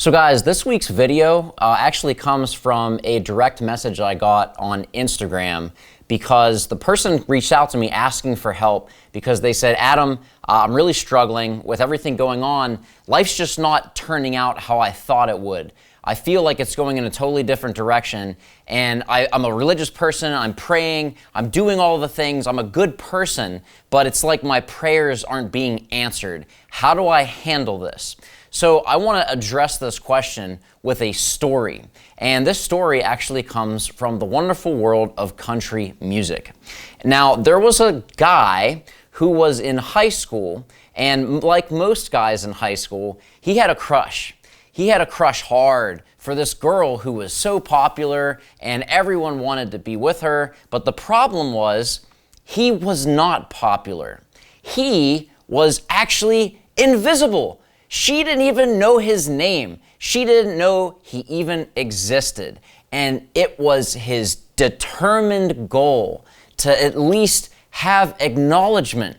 So guys, this week's video actually comes from a direct message I got on Instagram because the person reached out to me asking for help because they said, Adam, I'm really struggling with everything going on. Life's just not turning out how I thought it would. I feel like it's going in a totally different direction, and I'm a religious person, I'm praying, I'm doing all the things, I'm a good person, but it's like my prayers aren't being answered. How do I handle this? So I want to address this question with a story, and this story actually comes from the wonderful world of country music. Now, there was a guy who was in high school, and like most guys in high school, he had a crush. He had a crush hard for this girl who was so popular and everyone wanted to be with her, but the problem was he was not popular. He was actually invisible. She didn't even know his name. She didn't know he even existed. And it was his determined goal to at least have acknowledgement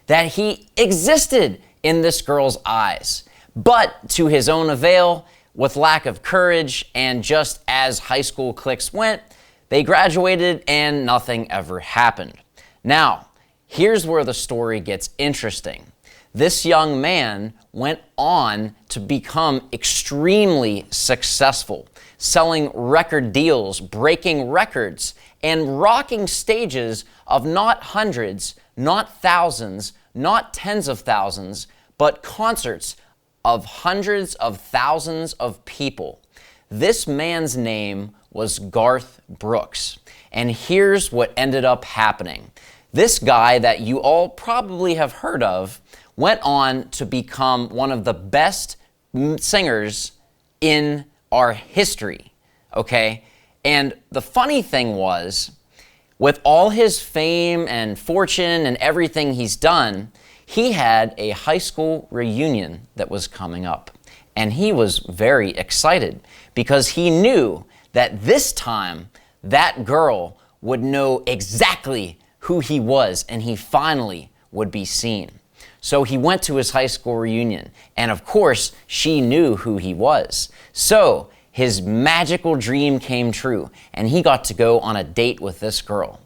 that he existed in this girl's eyes. But to his own avail, with lack of courage, and just as high school cliques went, they graduated and nothing ever happened. Now, here's where the story gets interesting. This young man went on to become extremely successful, selling record deals, breaking records, and rocking stages of not hundreds, not thousands, not tens of thousands, but concerts of hundreds of thousands of people. This man's name was Garth Brooks. And here's what ended up happening. This guy that you all probably have heard of went on to become one of the best singers in our history, okay? And the funny thing was, with all his fame and fortune and everything he's done, he had a high school reunion that was coming up. And he was very excited because he knew that this time that girl would know exactly who he was and he finally would be seen. So he went to his high school reunion, and of course, she knew who he was. So his magical dream came true, and he got to go on a date with this girl.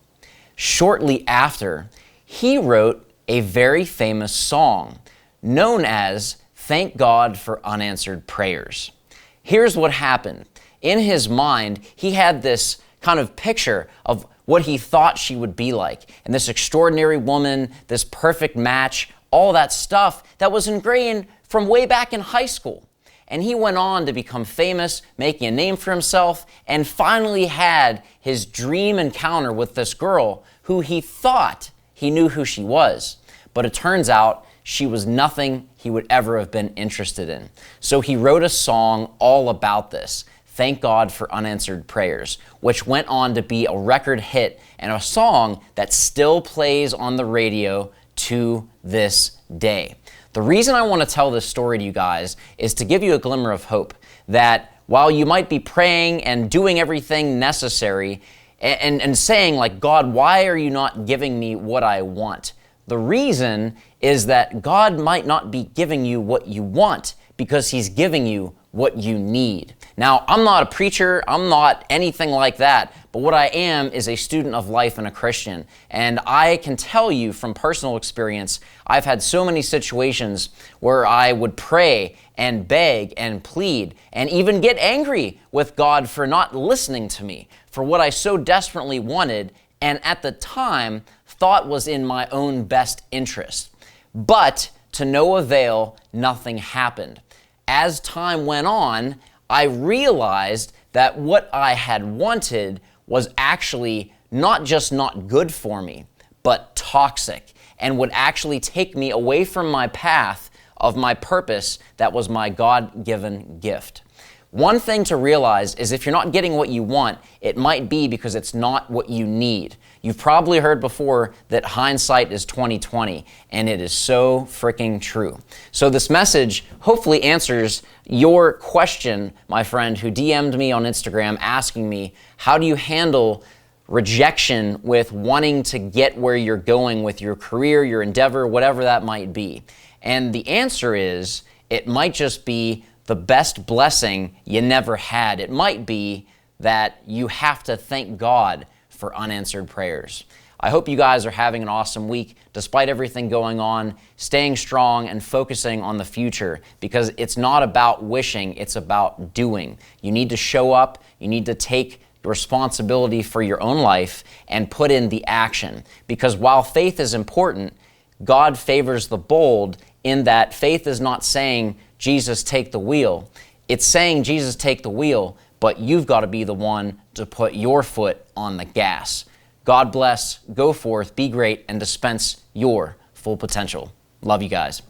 Shortly after, he wrote a very famous song known as Thank God for Unanswered Prayers. Here's what happened. In his mind, he had this kind of picture of what he thought she would be like, and this extraordinary woman, this perfect match, all that stuff that was ingrained from way back in high school. And he went on to become famous, making a name for himself, and finally had his dream encounter with this girl who he thought he knew who she was. But it turns out she was nothing he would ever have been interested in. So he wrote a song all about this, Thank God for Unanswered Prayers, which went on to be a record hit and a song that still plays on the radio to this day. The reason I want to tell this story to you guys is to give you a glimmer of hope that while you might be praying and doing everything necessary and saying like, God, why are you not giving me what I want? The reason is that God might not be giving you what you want because He's giving you what you need. Now, I'm not a preacher, I'm not anything like that, but what I am is a student of life and a Christian. And I can tell you from personal experience, I've had so many situations where I would pray and beg and plead and even get angry with God for not listening to me, for what I so desperately wanted and at the time thought was in my own best interest. But to no avail, nothing happened. As time went on, I realized that what I had wanted was actually not just not good for me, but toxic, and would actually take me away from my path of my purpose that was my God-given gift. One thing to realize is if you're not getting what you want, it might be because it's not what you need. You've probably heard before that hindsight is 20/20, and it is so freaking true. So this message hopefully answers your question, my friend, who DM'd me on Instagram asking me, how do you handle rejection with wanting to get where you're going with your career, your endeavor, whatever that might be? And the answer is, it might just be the best blessing you never had. It might be that you have to thank God for unanswered prayers. I hope you guys are having an awesome week, despite everything going on, staying strong and focusing on the future, because it's not about wishing, it's about doing. You need to show up, you need to take responsibility for your own life and put in the action. Because while faith is important, God favors the bold in that faith is not saying, Jesus, take the wheel. It's saying, Jesus, take the wheel, but you've got to be the one to put your foot on the gas. God bless, go forth, be great, and dispense your full potential. Love you guys.